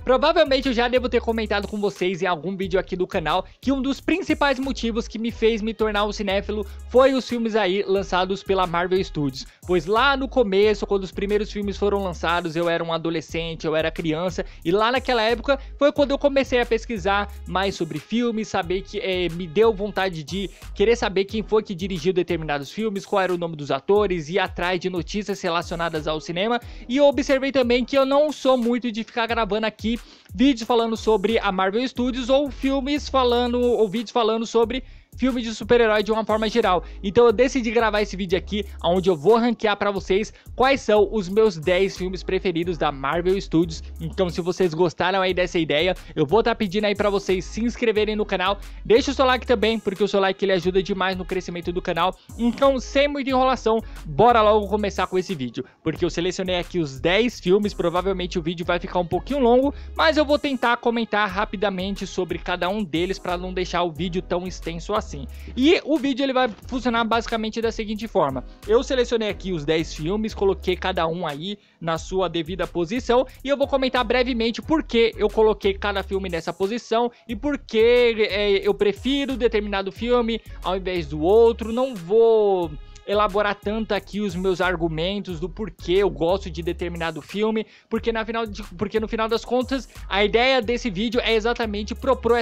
Provavelmente eu já devo ter comentado com vocês em algum vídeo aqui do canal que um dos principais motivos que me fez me tornar um cinéfilo foi os filmes aí lançados pela Marvel Studios. Pois lá no começo, quando os primeiros filmes foram lançados, eu era um adolescente, eu era criança, e lá naquela época foi quando eu comecei a pesquisar mais sobre filmes, saber que me deu vontade de querer saber quem foi que dirigiu determinados filmes, qual era o nome dos atores, ir atrás de notícias relacionadas ao cinema, e eu observei também que eu não sou muito de ficar gravando aqui vídeos falando sobre a Marvel Studios ou vídeos falando sobre filme de super-herói de uma forma geral. Então eu decidi gravar esse vídeo aqui, onde eu vou ranquear pra vocês quais são os meus 10 filmes preferidos da Marvel Studios. Então se vocês gostaram aí dessa ideia, eu vou estar pedindo aí pra vocês se inscreverem no canal. Deixa o seu like também, porque o seu like ele ajuda demais no crescimento do canal. Então sem muita enrolação, bora logo começar com esse vídeo, porque eu selecionei aqui os 10 filmes. Provavelmente o vídeo vai ficar um pouquinho longo, mas eu vou tentar comentar rapidamente sobre cada um deles para não deixar o vídeo tão extenso assim. E o vídeo ele vai funcionar basicamente da seguinte forma: eu selecionei aqui os 10 filmes, coloquei cada um aí na sua devida posição, e eu vou comentar brevemente por que eu coloquei cada filme nessa posição e por que eu prefiro determinado filme ao invés do outro. Não vou elaborar tanto aqui os meus argumentos do porquê eu gosto de determinado filme, porque no final das contas a ideia desse vídeo é exatamente propor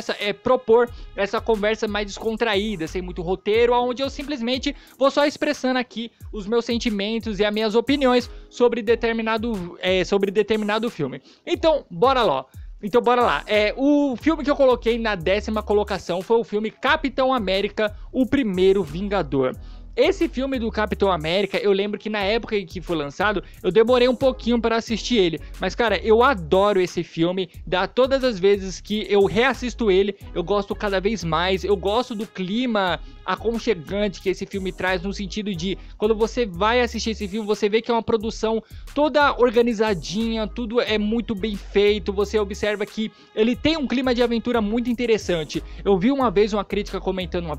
essa conversa mais descontraída, sem muito roteiro, onde eu simplesmente vou só expressando aqui os meus sentimentos e as minhas opiniões sobre determinado filme. Então, bora lá. O filme que eu coloquei na 10ª colocação foi o filme Capitão América, o Primeiro Vingador. Esse filme do Capitão América, eu lembro que na época em que foi lançado, eu demorei um pouquinho para assistir ele. Mas cara, eu adoro esse filme, todas as vezes que eu reassisto ele, eu gosto cada vez mais. Eu gosto do clima aconchegante que esse filme traz, no sentido de, quando você vai assistir esse filme, você vê que é uma produção toda organizadinha, tudo é muito bem feito. Você observa que ele tem um clima de aventura muito interessante. Eu vi uma vez uma crítica comentando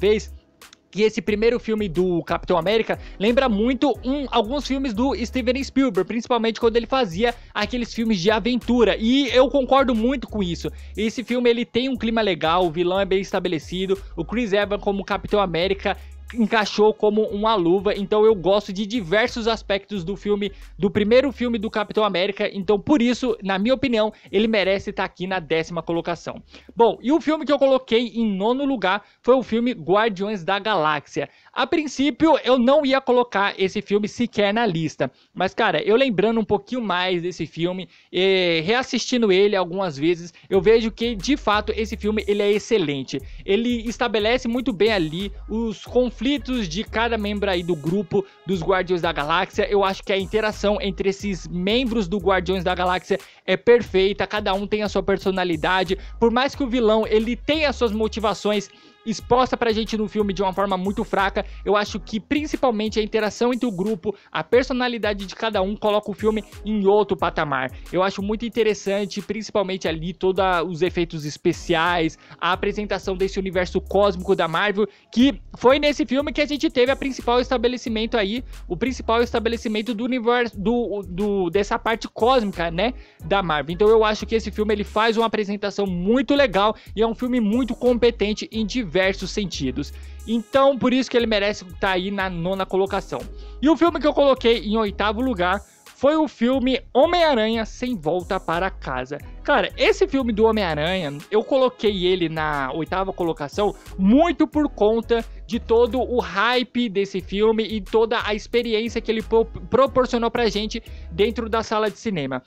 que esse primeiro filme do Capitão América lembra muito alguns filmes do Steven Spielberg, principalmente quando ele fazia aqueles filmes de aventura, e eu concordo muito com isso. Esse filme ele tem um clima legal, o vilão é bem estabelecido, o Chris Evans como Capitão América encaixou como uma luva, então eu gosto de diversos aspectos do primeiro filme do Capitão América, então por isso, na minha opinião, ele merece estar aqui na 10ª colocação. Bom, e o filme que eu coloquei em 9º lugar foi o filme Guardiões da Galáxia. A princípio, eu não ia colocar esse filme sequer na lista, mas cara, eu lembrando um pouquinho mais desse filme, reassistindo ele algumas vezes, eu vejo que, de fato, esse filme ele é excelente. Ele estabelece muito bem ali os conflitos de cada membro aí do grupo dos Guardiões da Galáxia. Eu acho que a interação entre esses membros do Guardiões da Galáxia é perfeita, cada um tem a sua personalidade, por mais que o vilão ele tenha as suas motivações exposta pra gente no filme de uma forma muito fraca, eu acho que principalmente a interação entre o grupo, a personalidade de cada um coloca o filme em outro patamar. Eu acho muito interessante, principalmente ali todos os efeitos especiais, a apresentação desse universo cósmico da Marvel, que foi nesse filme que a gente teve o principal estabelecimento do universo, dessa parte cósmica, né, da Marvel. Então eu acho que esse filme ele faz uma apresentação muito legal e é um filme muito competente em diversos sentidos. Então por isso que ele merece estar aí na 9ª colocação. E o filme que eu coloquei em 8º lugar foi o filme Homem-Aranha Sem Volta para Casa. Cara, esse filme do Homem-Aranha, eu coloquei ele na 8ª colocação muito por conta de todo o hype desse filme e toda a experiência que ele proporcionou pra gente dentro da sala de cinema.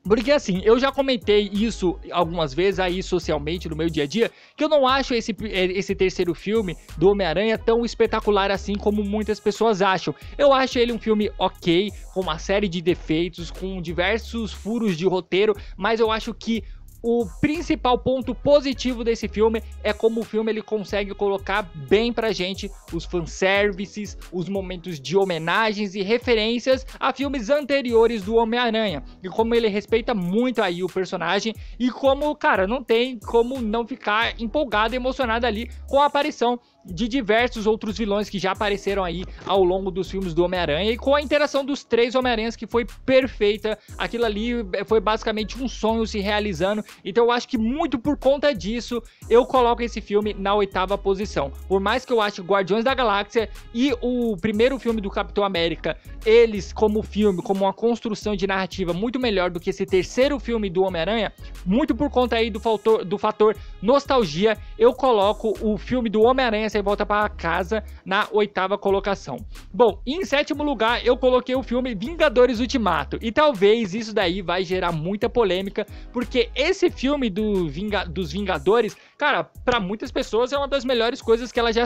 Porque assim, eu já comentei isso algumas vezes aí socialmente no meu dia a dia, que eu não acho esse terceiro filme do Homem-Aranha tão espetacular assim como muitas pessoas acham. Eu acho ele um filme ok, com uma série de defeitos, com diversos furos de roteiro, mas eu acho que o principal ponto positivo desse filme é como o filme ele consegue colocar bem pra gente os fanservices, os momentos de homenagens e referências a filmes anteriores do Homem-Aranha, e como ele respeita muito aí o personagem, e como, cara, não tem como não ficar empolgado e emocionado ali com a aparição de diversos outros vilões que já apareceram aí ao longo dos filmes do Homem-Aranha, e com a interação dos 3 Homem-Aranhas que foi perfeita. Aquilo ali foi basicamente um sonho se realizando, então eu acho que muito por conta disso eu coloco esse filme na 8ª posição. Por mais que eu ache Guardiões da Galáxia e o primeiro filme do Capitão América, eles como filme, como uma construção de narrativa muito melhor do que esse terceiro filme do Homem-Aranha, muito por conta aí do fator nostalgia, eu coloco o filme do Homem-Aranha Sem Volta para Casa na 8ª colocação. Bom, em 7º lugar eu coloquei o filme Vingadores Ultimato, e talvez isso daí vai gerar muita polêmica, porque esse filme dos Vingadores, cara, para muitas pessoas é uma das melhores coisas que ela já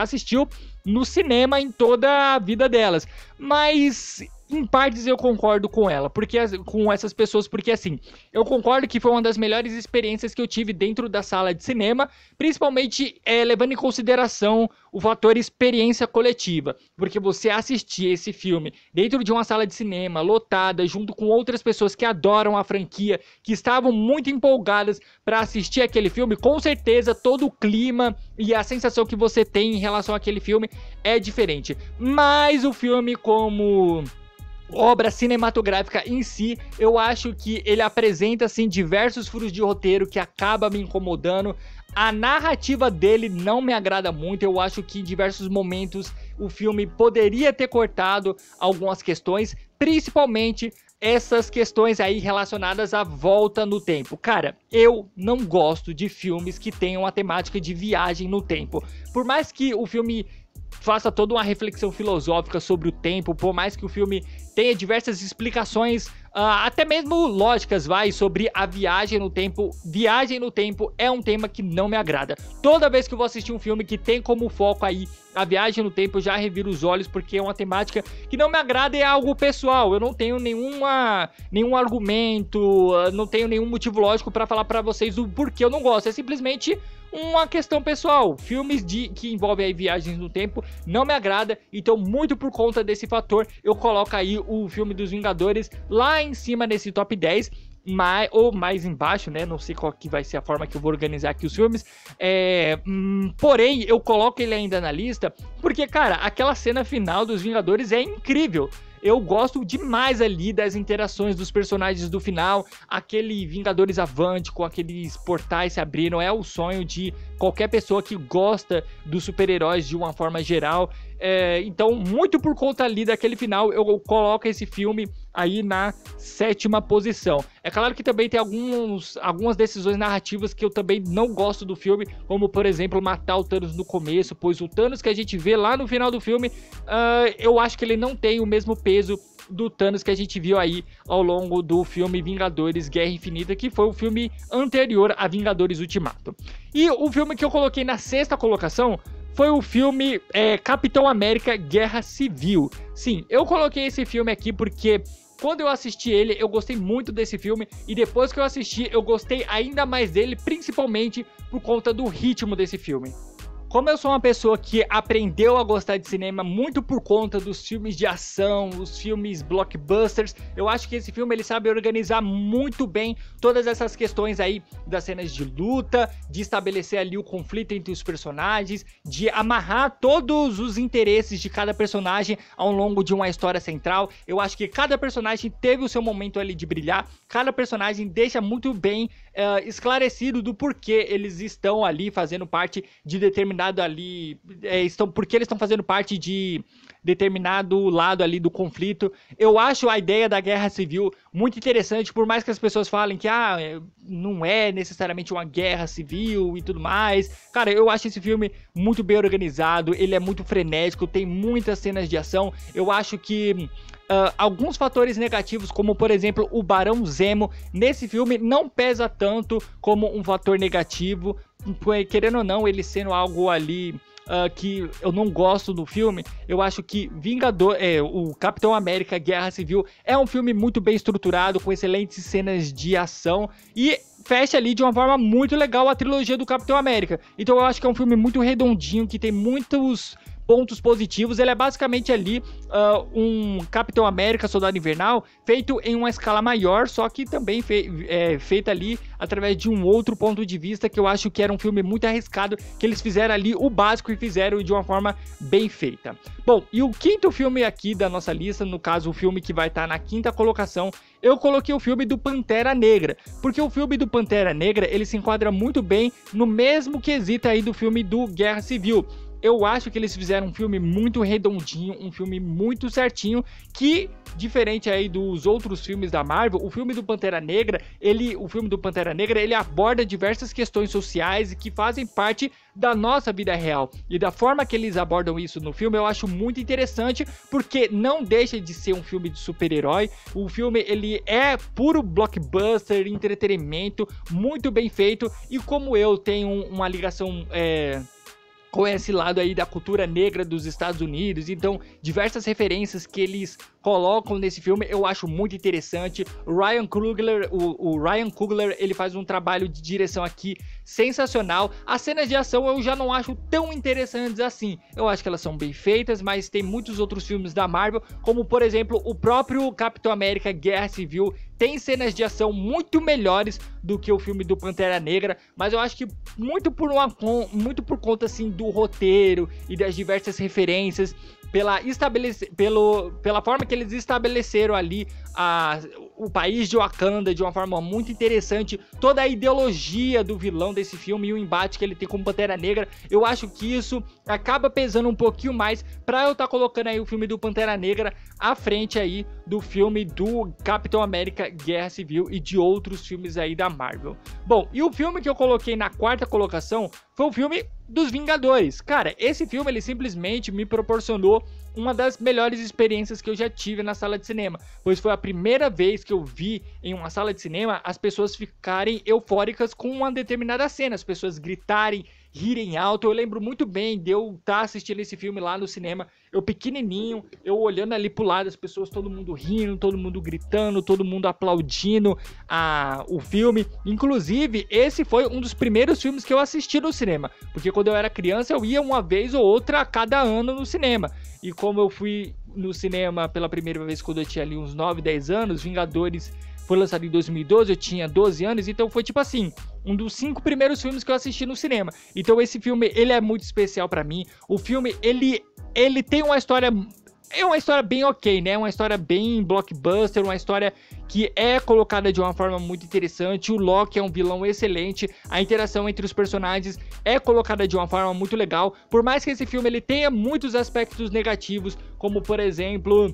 assistiu no cinema em toda a vida delas, mas em partes eu concordo com ela, com essas pessoas, porque assim, eu concordo que foi uma das melhores experiências que eu tive dentro da sala de cinema, principalmente levando em consideração o fator experiência coletiva, porque você assistir esse filme dentro de uma sala de cinema lotada, junto com outras pessoas que adoram a franquia, que estavam muito empolgadas para assistir aquele filme, com certeza todo o clima e a sensação que você tem em relação àquele filme é diferente. Mas o filme como obra cinematográfica em si, eu acho que ele apresenta assim diversos furos de roteiro que acaba me incomodando. A narrativa dele não me agrada muito, eu acho que em diversos momentos o filme poderia ter cortado algumas questões, principalmente essas questões aí relacionadas à volta no tempo. Cara, eu não gosto de filmes que tenham a temática de viagem no tempo. Por mais que o filme faça toda uma reflexão filosófica sobre o tempo, por mais que o filme tenha diversas explicações, até mesmo lógicas, sobre a viagem no tempo. Viagem no tempo é um tema que não me agrada. Toda vez que eu vou assistir um filme que tem como foco aí a viagem no tempo, eu já reviro os olhos, porque é uma temática que não me agrada e é algo pessoal. Eu não tenho nenhum argumento, não tenho nenhum motivo lógico para falar para vocês do porquê eu não gosto. É simplesmente uma questão pessoal. Filmes que envolvem aí viagens no tempo não me agrada, então muito por conta desse fator eu coloco aí o filme dos Vingadores lá em cima nesse top 10, ou mais embaixo, né? Não sei qual que vai ser a forma que eu vou organizar aqui os filmes. Porém, eu coloco ele ainda na lista porque, cara, aquela cena final dos Vingadores é incrível. Eu gosto demais ali das interações dos personagens do final, aquele Vingadores Avante com aqueles portais se abrindo, é o sonho de qualquer pessoa que gosta dos super-heróis de uma forma geral. Então, muito por conta ali daquele final, eu coloco esse filme aí na 7ª posição. É claro que também tem algumas decisões narrativas que eu também não gosto do filme, como por exemplo matar o Thanos no começo, pois o Thanos que a gente vê lá no final do filme, eu acho que ele não tem o mesmo peso do Thanos que a gente viu aí ao longo do filme Vingadores Guerra Infinita, que foi o filme anterior a Vingadores Ultimato. E o filme que eu coloquei na 6ª colocação foi o filme Capitão América Guerra Civil. Sim, eu coloquei esse filme aqui porque quando eu assisti ele, eu gostei muito desse filme, e depois que eu assisti, eu gostei ainda mais dele, principalmente por conta do ritmo desse filme. Como eu sou uma pessoa que aprendeu a gostar de cinema muito por conta dos filmes de ação, os filmes blockbusters, eu acho que esse filme ele sabe organizar muito bem todas essas questões aí das cenas de luta, de estabelecer ali o conflito entre os personagens, de amarrar todos os interesses de cada personagem ao longo de uma história central. Eu acho que cada personagem teve o seu momento ali de brilhar, cada personagem deixa muito bem esclarecido do porquê eles estão ali fazendo parte de determinado porque eles estão fazendo parte de determinado lado ali do conflito. Eu acho a ideia da guerra civil muito interessante, por mais que as pessoas falem que não é necessariamente uma guerra civil e tudo mais. Cara, eu acho esse filme muito bem organizado, ele é muito frenético, tem muitas cenas de ação. Eu acho que alguns fatores negativos, como por exemplo o Barão Zemo, nesse filme não pesa tanto como um fator negativo, querendo ou não, ele sendo algo ali que eu não gosto do filme. Eu acho que o Capitão América Guerra Civil é um filme muito bem estruturado, com excelentes cenas de ação, e fecha ali de uma forma muito legal a trilogia do Capitão América. Então eu acho que é um filme muito redondinho, que tem muitos pontos positivos. Ele é basicamente ali um Capitão América Soldado Invernal feito em uma escala maior, só que também feito ali através de um outro ponto de vista, que eu acho que era um filme muito arriscado, que eles fizeram ali o básico e fizeram de uma forma bem feita. Bom, e o quinto filme aqui da nossa lista, no caso o filme que vai estar na quinta colocação, eu coloquei o filme do Pantera Negra, porque o filme do Pantera Negra, ele se enquadra muito bem no mesmo quesito aí do filme do Guerra Civil. Eu acho que eles fizeram um filme muito redondinho, um filme muito certinho, que, diferente aí dos outros filmes da Marvel, o filme do Pantera Negra, ele aborda diversas questões sociais que fazem parte da nossa vida real. E da forma que eles abordam isso no filme, eu acho muito interessante, porque não deixa de ser um filme de super-herói. O filme, ele é puro blockbuster, entretenimento, muito bem feito, e como eu tenho uma ligação com esse lado aí da cultura negra dos Estados Unidos, então diversas referências que eles colocam nesse filme eu acho muito interessante. O Ryan Coogler, ele faz um trabalho de direção aqui sensacional. As cenas de ação eu já não acho tão interessantes assim, eu acho que elas são bem feitas, mas tem muitos outros filmes da Marvel, como por exemplo o próprio Capitão América Guerra Civil, tem cenas de ação muito melhores do que o filme do Pantera Negra, mas eu acho que muito por conta assim do roteiro e das diversas referências, pela forma que eles estabeleceram ali o país de Wakanda de uma forma muito interessante, toda a ideologia do vilão desse filme e o embate que ele tem com o Pantera Negra, eu acho que isso acaba pesando um pouquinho mais pra eu estar colocando aí o filme do Pantera Negra à frente aí do filme do Capitão América Guerra Civil e de outros filmes aí da Marvel. Bom, e o filme que eu coloquei na quarta colocação foi o filme dos Vingadores. Cara, esse filme ele simplesmente me proporcionou uma das melhores experiências que eu já tive na sala de cinema, pois foi a primeira vez que eu vi em uma sala de cinema as pessoas ficarem eufóricas com uma determinada cena, as pessoas gritarem, rirem alto. Eu lembro muito bem de eu estar assistindo esse filme lá no cinema, eu pequenininho, eu olhando ali pro lado, as pessoas, todo mundo rindo, todo mundo gritando, todo mundo aplaudindo o filme. Inclusive, esse foi um dos primeiros filmes que eu assisti no cinema, porque quando eu era criança eu ia uma vez ou outra a cada ano no cinema, e como eu fui no cinema pela primeira vez quando eu tinha ali uns 9, 10 anos, Vingadores foi lançado em 2012, eu tinha 12 anos, então foi tipo assim, um dos 5 primeiros filmes que eu assisti no cinema. Então esse filme, ele é muito especial pra mim. O filme, ele tem uma história... É uma história bem ok, né? Uma história bem blockbuster, uma história que é colocada de uma forma muito interessante. O Loki é um vilão excelente, a interação entre os personagens é colocada de uma forma muito legal. Por mais que esse filme ele tenha muitos aspectos negativos, como por exemplo...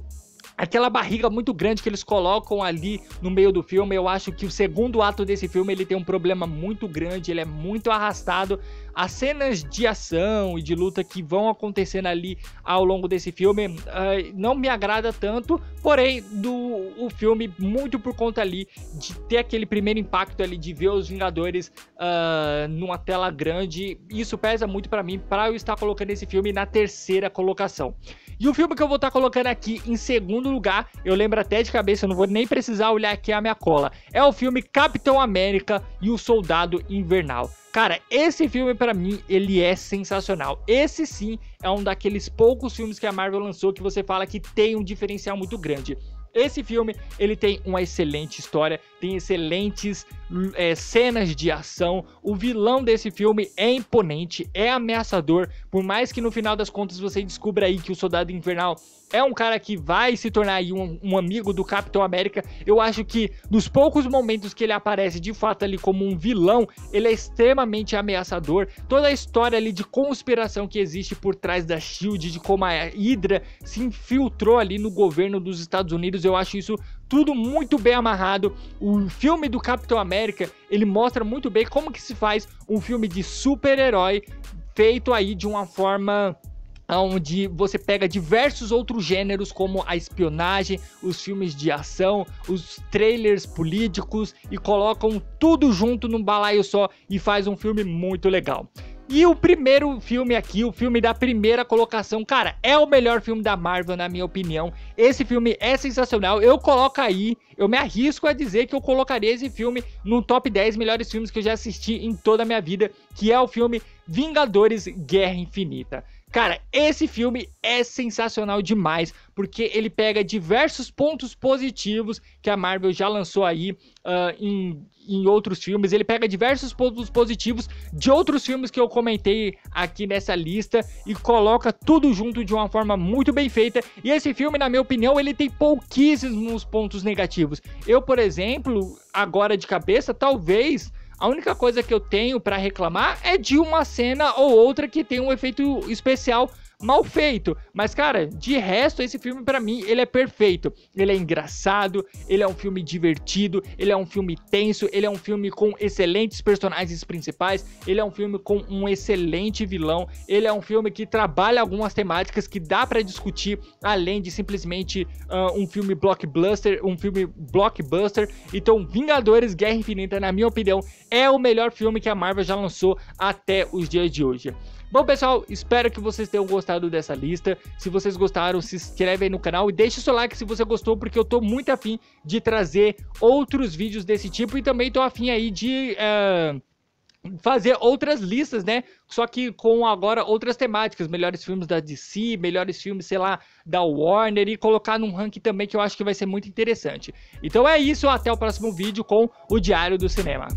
aquela barriga muito grande que eles colocam ali no meio do filme, eu acho que o segundo ato desse filme ele tem um problema muito grande, ele é muito arrastado. As cenas de ação e de luta que vão acontecendo ali ao longo desse filme não me agrada tanto, porém o filme, muito por conta ali de ter aquele primeiro impacto ali de ver os Vingadores numa tela grande, isso pesa muito pra mim, pra eu estar colocando esse filme na terceira colocação. E o filme que eu vou estar colocando aqui em segundo lugar, eu lembro até de cabeça, eu não vou nem precisar olhar aqui a minha cola, é o filme Capitão América e o Soldado Invernal. Cara, esse filme pra mim, ele é sensacional. Esse sim é um daqueles poucos filmes que a Marvel lançou que você fala que tem um diferencial muito grande. Esse filme, ele tem uma excelente história, tem excelentes cenas de ação, o vilão desse filme é imponente, é ameaçador, por mais que no final das contas você descubra aí que o Soldado Invernal é um cara que vai se tornar aí um amigo do Capitão América. Eu acho que nos poucos momentos que ele aparece de fato ali como um vilão, ele é extremamente ameaçador. Toda a história ali de conspiração que existe por trás da SHIELD, de como a Hydra se infiltrou ali no governo dos Estados Unidos, eu acho isso tudo muito bem amarrado. O filme do Capitão América, ele mostra muito bem como que se faz um filme de super-herói feito aí de uma forma onde você pega diversos outros gêneros como a espionagem, os filmes de ação, os trailers políticos e colocam tudo junto num balaio só e faz um filme muito legal. E o primeiro filme aqui, o filme da primeira colocação, cara, é o melhor filme da Marvel, na minha opinião. Esse filme é sensacional, eu coloco aí, eu me arrisco a dizer que eu colocaria esse filme no top 10 melhores filmes que eu já assisti em toda a minha vida, que é o filme Vingadores Guerra Infinita. Cara, esse filme é sensacional demais, porque ele pega diversos pontos positivos que a Marvel já lançou aí em outros filmes. Ele pega diversos pontos positivos de outros filmes que eu comentei aqui nessa lista e coloca tudo junto de uma forma muito bem feita. E esse filme, na minha opinião, ele tem pouquíssimos pontos negativos. Eu, por exemplo, agora de cabeça, talvez... A única coisa que eu tenho pra reclamar é de uma cena ou outra que tem um efeito especial mal feito. Mas, cara, de resto, esse filme pra mim, ele é perfeito. Ele é engraçado, ele é um filme divertido, ele é um filme tenso, ele é um filme com excelentes personagens principais, ele é um filme com um excelente vilão, ele é um filme que trabalha algumas temáticas que dá pra discutir, além de simplesmente um filme blockbuster, Então, Vingadores Guerra Infinita, na minha opinião, é o melhor filme que a Marvel já lançou até os dias de hoje. Bom, pessoal, espero que vocês tenham gostado dessa lista. Se vocês gostaram, se inscreve aí no canal e deixa o seu like se você gostou, porque eu tô muito afim de trazer outros vídeos desse tipo e também tô afim aí de fazer outras listas, né? Só que com agora outras temáticas, melhores filmes da DC, melhores filmes, sei lá, da Warner, e colocar num ranking também que eu acho que vai ser muito interessante. Então é isso, até o próximo vídeo com o Diário do Cinema.